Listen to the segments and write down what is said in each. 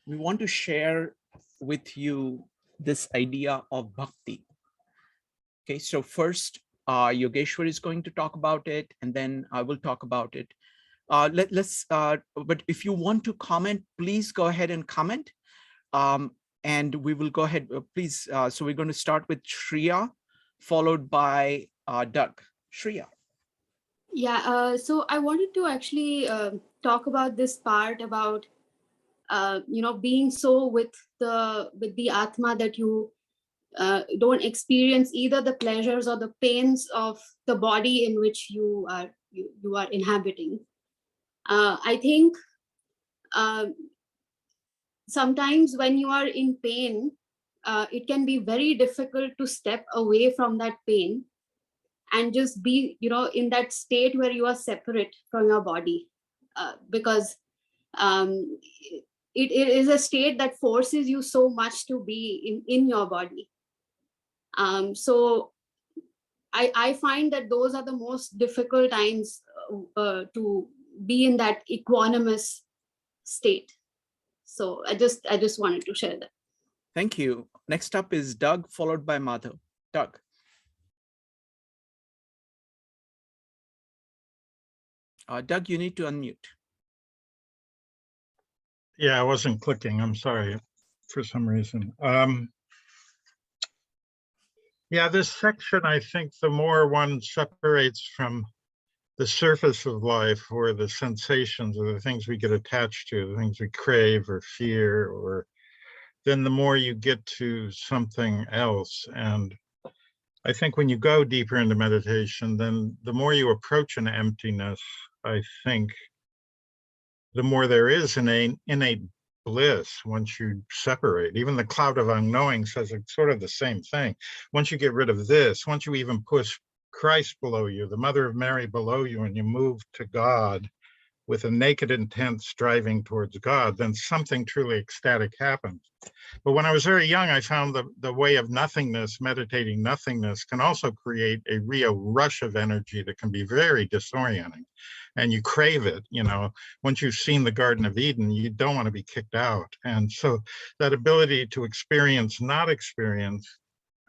we want to share with you this idea of bhakti. Okay, so first, Yogeshwar is going to talk about it, and then I will talk about it. But if you want to comment, please go ahead and comment. And we will go ahead, please. So we're going to start with Shreya, followed by Doug. Shreya. Yeah, so I wanted to actually talk about this part about being so with the Atma that you don't experience either the pleasures or the pains of the body in which you are inhabiting. I think sometimes when you are in pain, it can be very difficult to step away from that pain and just be, in that state where you are separate from your body, because it is a state that forces you so much to be in your body. So I find that those are the most difficult times to be in that equanimous state. So I just wanted to share that. Thank you. Next up is Doug, followed by Madhav. Doug. Doug, you need to unmute. Yeah, I wasn't clicking. I'm sorry for some reason. Yeah, this section, I think the more one separates from the surface of life or the sensations or the things we get attached to, the things we crave or fear, or then the more you get to something else. And I think when you go deeper into meditation, then the more you approach an emptiness, I think the more there is an innate bliss once you separate. Even the cloud of unknowing says it's sort of the same thing. Once you get rid of this, once you even push Christ below you, the Mother of Mary below you, and you move to God with a naked intent striving towards God, then something truly ecstatic happens. But when I was very young, I found the way of nothingness, meditating nothingness, can also create a real rush of energy that can be very disorienting. And you crave it, once you've seen the Garden of Eden, you don't want to be kicked out. And so that ability to experience, not experience,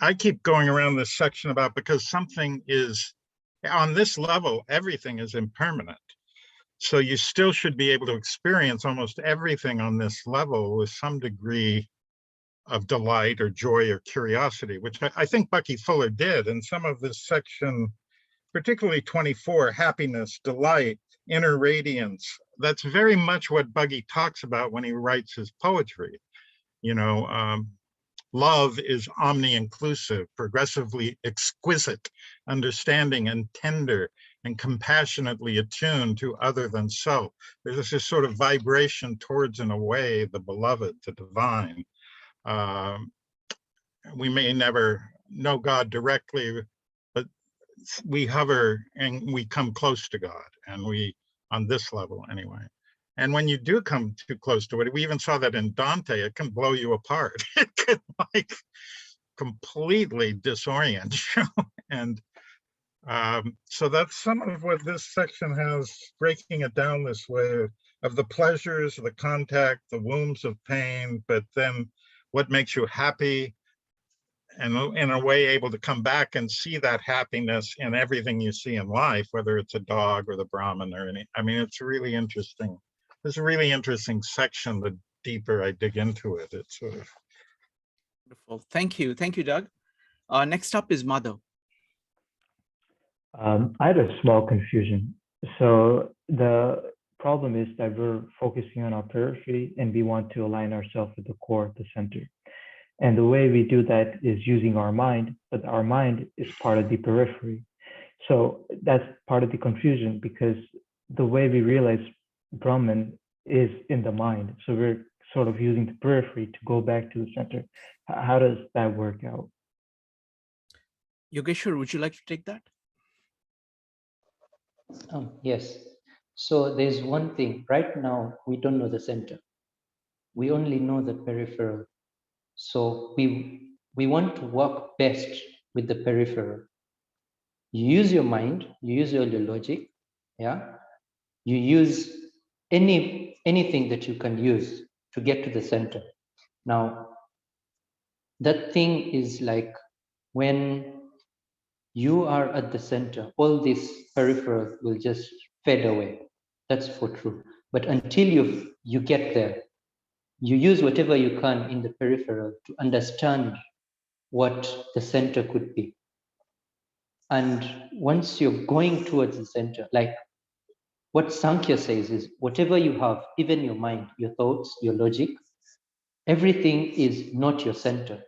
I keep going around this section about because something is, on this level, everything is impermanent. So you still should be able to experience almost everything on this level with some degree of delight or joy or curiosity, which I think Bucky Fuller did. And some of this section, particularly 24, happiness, delight, inner radiance, that's very much what Buggy talks about when he writes his poetry. Love is omni-inclusive, progressively exquisite, understanding and tender, and compassionately attuned to other than self. There's this sort of vibration towards and away the beloved, the divine. We may never know God directly, but we hover and we come close to God, and we, on this level anyway. And when you do come too close to it, we even saw that in Dante, it can blow you apart. It can completely disorient you. And so that's some of what this section has, breaking it down this way of the pleasures, the contact, the wombs of pain, but then what makes you happy, and in a way able to come back and see that happiness in everything you see in life, whether it's a dog or the Brahman or it's really interesting. It's a really interesting section. The deeper I dig into it, it's sort of wonderful. Thank you, Doug. Next up is Madhav. I had a small confusion. So the problem is that we're focusing on our periphery and we want to align ourselves with the core, the center. And the way we do that is using our mind, but our mind is part of the periphery. So that's part of the confusion, because the way we realize Brahman is in the mind. So we're sort of using the periphery to go back to the center. How does that work out? Yogeshwar, would you like to take that? Yes. So there's one thing. Right now, we don't know the center. We only know the peripheral. So we want to work best with the peripheral. You use your mind, you use all your logic, yeah? You use anything that you can use to get to the center. Now, that thing is like when you are at the center, all this peripheral will just fade away. That's for true. But until you get there, you use whatever you can in the peripheral to understand what the center could be. And once you're going towards the center, like what Sankhya says is whatever you have, even your mind, your thoughts, your logic, everything is not your center.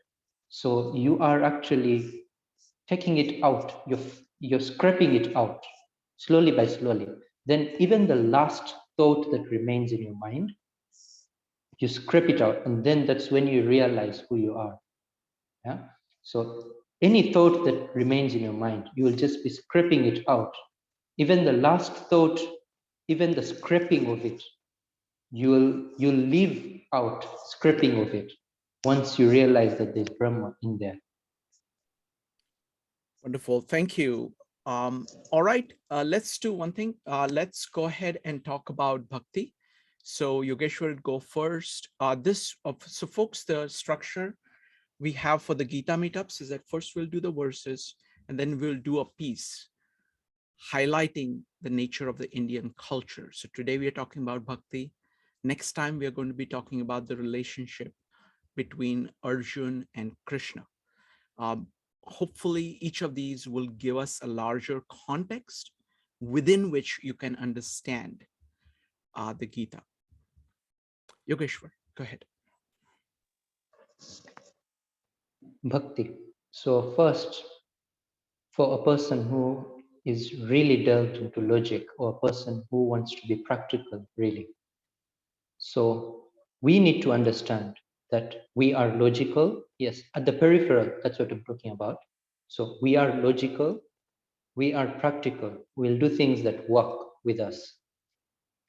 So you are actually taking it out. You're scraping it out slowly by slowly. Then even the last thought that remains in your mind, you scrape it out. And then that's when you realize who you are. Yeah. So any thought that remains in your mind, you will just be scraping it out. Even the last thought, even the scraping of it, you'll leave out scraping of it once you realize that there's Brahma in there. Wonderful. Thank you. All right, let's do one thing. Let's go ahead and talk about Bhakti. So Yogeshwar, go first. So folks, the structure we have for the Gita meetups is that first we'll do the verses and then we'll do a piece highlighting the nature of the Indian culture. So today we are talking about Bhakti. Next time we are going to be talking about the relationship between Arjun and Krishna. Hopefully each of these will give us a larger context within which you can understand the Gita. Yogeshwar, go ahead. Bhakti. So first, for a person who is really delved into logic, or a person who wants to be practical, really. So we need to understand that we are logical. Yes, at the peripheral, that's what I'm talking about. So we are logical, we are practical, we'll do things that work with us.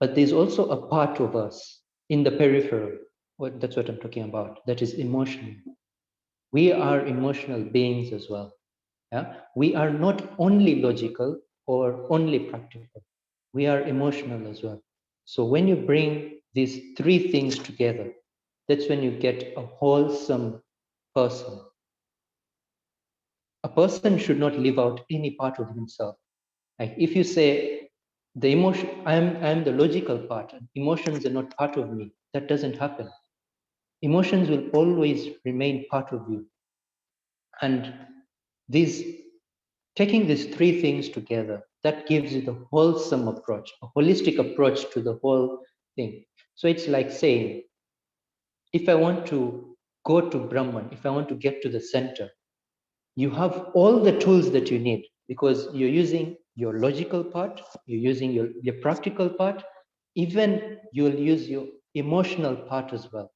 But there's also a part of us in the peripheral, that's what I'm talking about, that is emotional. We are emotional beings as well. Yeah? We are not only logical or only practical. We are emotional as well. So when you bring these three things together, that's when you get a wholesome person. A person should not leave out any part of himself. Like if you say the emotion, I'm the logical part, and emotions are not part of me, that doesn't happen. Emotions will always remain part of you. And taking these three things together, that gives you the wholesome approach, a holistic approach to the whole thing. So it's like saying, if I want to go to Brahman, if I want to get to the center, you have all the tools that you need because you're using your logical part, you're using your practical part, even you'll use your emotional part as well,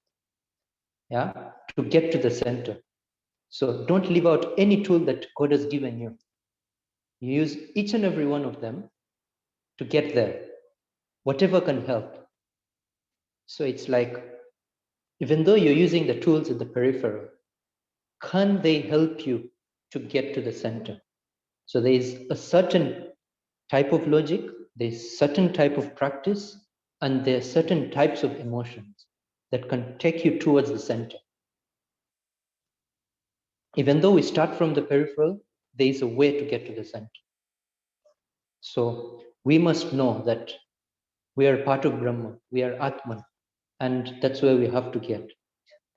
yeah, to get to the center. So don't leave out any tool that God has given you. You use each and every one of them to get there, whatever can help. So it's like, even though you're using the tools in the peripheral, can they help you to get to the center? So there is a certain type of logic, there's certain type of practice, and there are certain types of emotions that can take you towards the center. Even though we start from the peripheral, there is a way to get to the center. So we must know that we are part of Brahma, we are Atman, and that's where we have to get.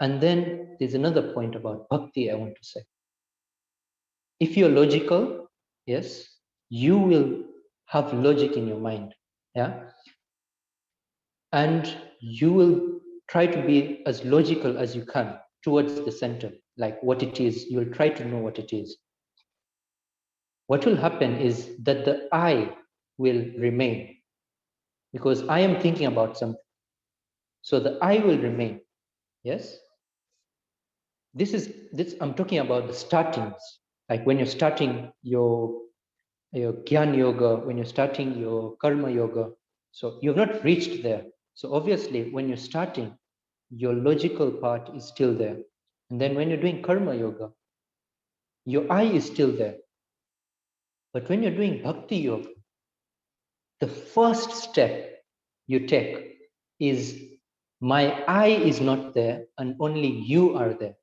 And then there's another point about Bhakti I want to say. If you're logical, yes, you will have logic in your mind, yeah? And you will try to be as logical as you can towards the center, like what it is, you'll try to know what it is. What will happen is that the I will remain because I am thinking about something. So the I will remain, yes? This I'm talking about the startings, like when you're starting your Gyan Yoga, when you're starting your Karma Yoga. So you've not reached there. So obviously when you're starting, your logical part is still there. And then when you're doing Karma Yoga, your I is still there. But when you're doing Bhakti Yoga, the first step you take is My I is not there and only you are there.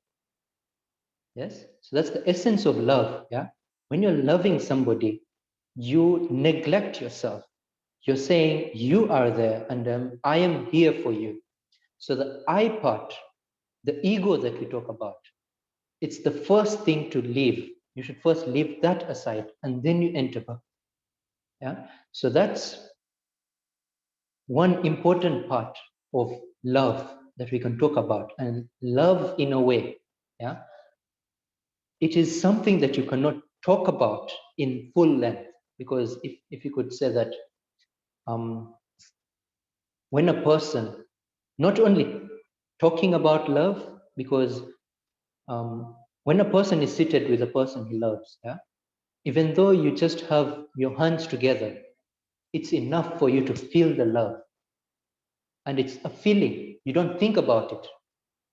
Yes, so that's the essence of love. Yeah, when you're loving somebody, you neglect yourself. You're saying you are there and I am here for you. So the I part, the ego that we talk about, it's the first thing to leave. You should first leave that aside and then you enter Bhakti. Yeah, so that's one important part of love that we can talk about. And love, in a way, yeah, it is something that you cannot talk about in full length, because if you could say that um, when a person not only talking about love, because when a person is seated with a person he loves, yeah, even though you just have your hands together, it's enough for you to feel the love. And it's a feeling. You don't think about it.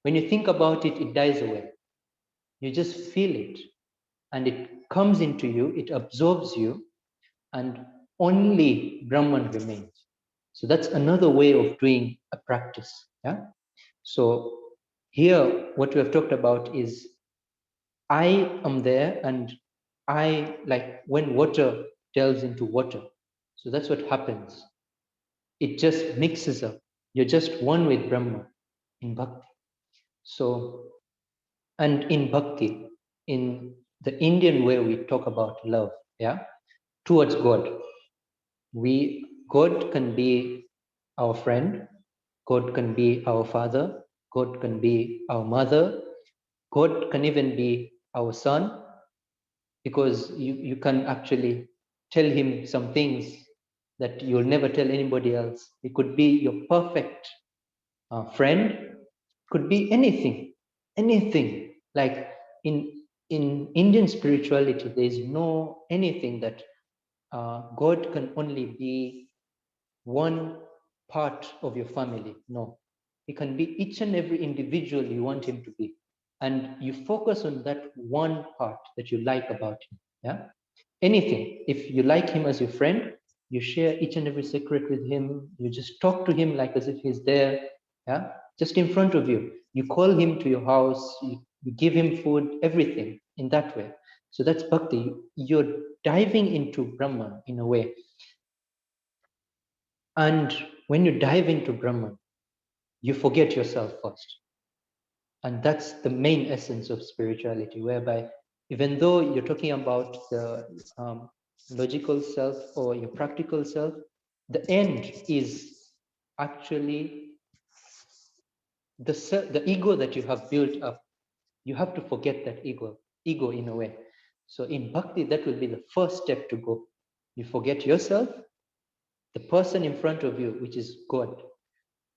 When you think about it, it dies away. You just feel it. And it comes into you, it absorbs you, and only Brahman remains. So that's another way of doing a practice. Yeah. So here, what we have talked about is I am there, and I, like when water delves into water. So that's what happens. It just mixes up. You're just one with Brahma in Bhakti. So, and in Bhakti, in the Indian way we talk about love, yeah, towards God. God can be our friend, God can be our father, God can be our mother, God can even be our son, because you can actually tell him some things that you'll never tell anybody else. It could be your perfect friend, could be anything. Like in Indian spirituality, there is no anything that God can only be one part of your family. No, it can be each and every individual you want him to be, and you focus on that one part that you like about him. Yeah, anything. If you like him as your friend, you share each and every secret with him. You just talk to him like as if he's there. Yeah, just in front of you. You call him to your house. You give him food. Everything in that way. So that's bhakti. You're diving into Brahman in a way. And when you dive into Brahman, you forget yourself first. And that's the main essence of spirituality, whereby even though you're talking about the logical self or your practical self, the end is actually the ego that you have built up. You have to forget that ego in a way. So in bhakti, that will be the first step to go. You forget yourself, the person in front of you, which is God,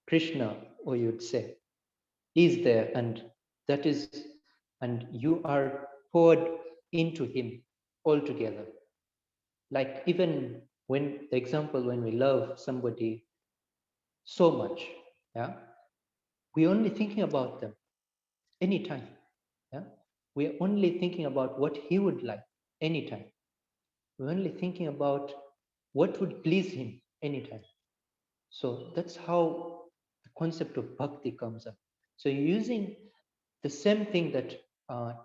Krishna, or you'd say, is there, and that is, and you are poured into him altogether. Like even when the example, when we love somebody so much, yeah, we're only thinking about them anytime. Yeah, we're only thinking about what he would like anytime. We're only thinking about what would please him anytime. So that's how the concept of bhakti comes up. So you're using the same thing that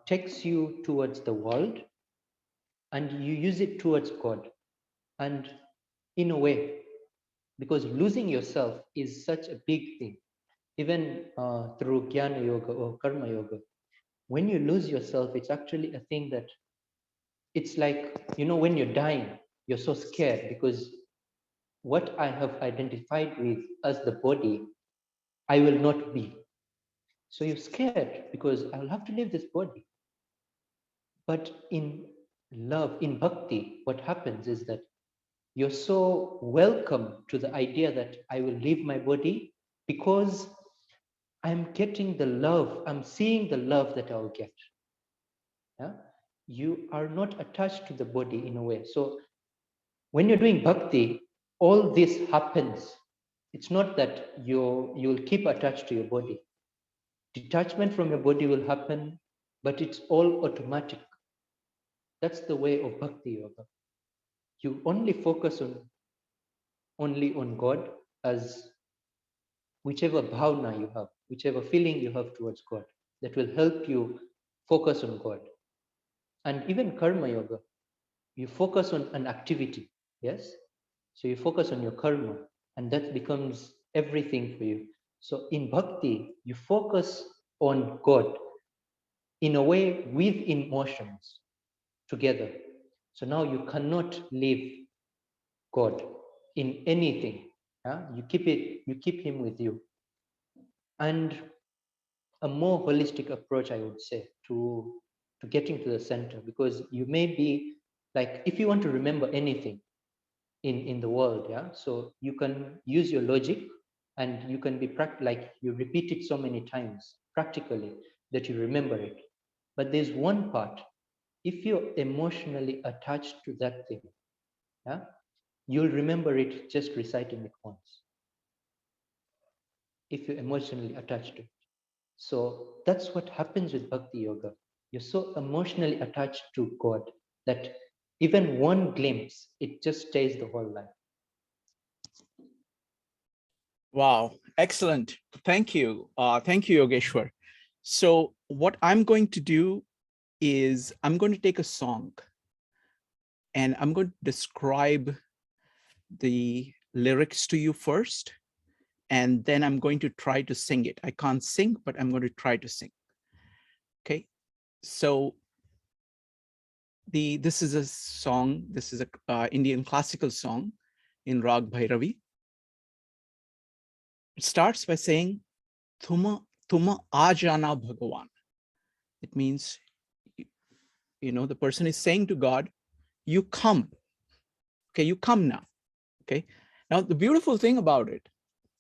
takes you towards the world, and you use it towards God. And in a way, because losing yourself is such a big thing, even through jnana yoga or karma yoga, when you lose yourself, it's actually a thing that it's like, when you're dying, you're so scared because what I have identified with as the body, I will not be. So you're scared because I'll have to leave this body. But in love, in bhakti, what happens is that you're so welcome to the idea that I will leave my body because I'm getting the love, I'm seeing the love that I'll get. Yeah? You are not attached to the body in a way. So when you're doing bhakti, all this happens. It's not that you'll keep attached to your body. Detachment from your body will happen, but it's all automatic. That's the way of bhakti yoga. You only focus only on God as whichever bhavna you have, whichever feeling you have towards God, that will help you focus on God. And even karma yoga, you focus on an activity, yes? So you focus on your karma, and that becomes everything for you. So in bhakti, you focus on God in a way with emotions together. So now you cannot leave God in anything. Yeah? You keep him with you. And a more holistic approach, I would say, to getting to the center, because you may be like, if you want to remember anything in the world, yeah, so you can use your logic, and you can be like you repeat it so many times practically that you remember it. But there's one part, if you're emotionally attached to that thing, yeah, you'll remember it just reciting it once, if you're emotionally attached to it. So that's what happens with bhakti yoga. You're so emotionally attached to God that even one glimpse, it just stays the whole life. Wow, excellent. Thank you. Thank you, Yogeshwar. So what I'm going to do is I'm going to take a song and I'm going to describe the lyrics to you first, and then I'm going to try to sing it. I can't sing, but I'm going to try to sing. Okay, so this is a song. This is a Indian classical song in Rag Bhairavi. It starts by saying, Tuma ajana Bhagavan. It means, the person is saying to God, you come. Okay, you come now. Okay, now the beautiful thing about it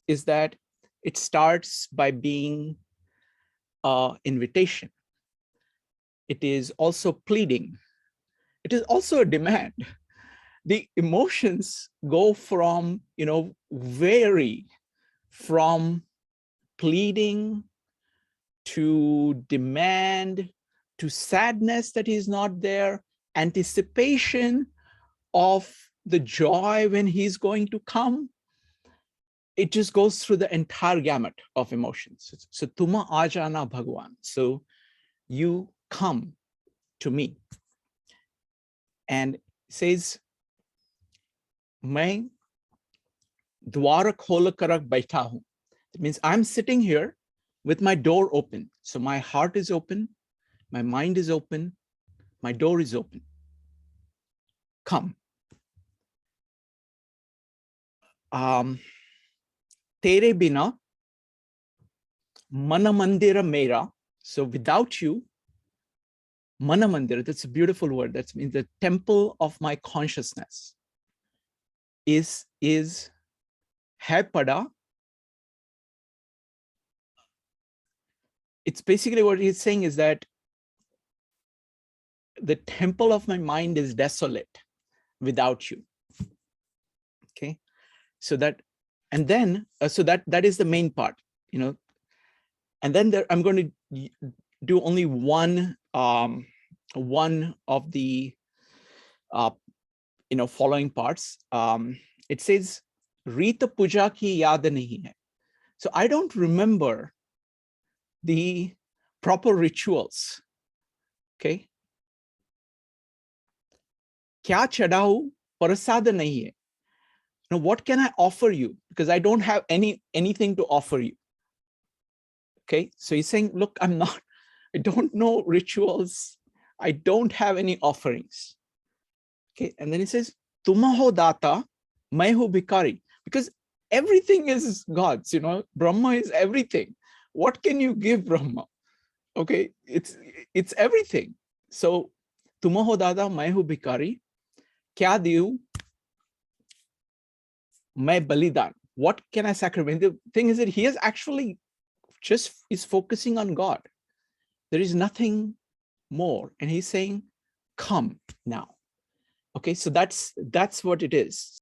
is that it starts by being an invitation. It is also pleading. It is also a demand. The emotions go from, vary from pleading to demand to sadness that he's not there, anticipation of the joy when he's going to come. It just goes through the entire gamut of emotions. So Tuma ajana Bhagavan. So you come to me. And it says, Main dwar khol kar baitha hu. It means I'm sitting here with my door open. So my heart is open, my mind is open, my door is open. Come. Tere bina mana mandira mera. So without you, mana mandira, that's a beautiful word. That means the temple of my consciousness is hai pada. It's basically what he's saying is that the temple of my mind is desolate without you. Okay, so that, and then so that is the main part, and then there I'm going to do only one of the following parts. It says Rita puja ki yaad nahi hai. So I don't remember the proper rituals. Okay, kya chadau prasad nahi hai. Now, what can I offer you? Because I don't have anything to offer you. Okay, so he's saying, look, I don't know rituals. I don't have any offerings. Okay, and then he says, Tumaho data, mai ho bhikari. Because everything is God's, Brahma is everything. What can you give Brahma? Okay, it's everything. So, Tumaho data, mai ho bhikari. Kya diyu? My balidan. What can I sacrifice? The thing is that he is actually just is focusing on God. There is nothing more. And he's saying, come now. Okay, so that's what it is.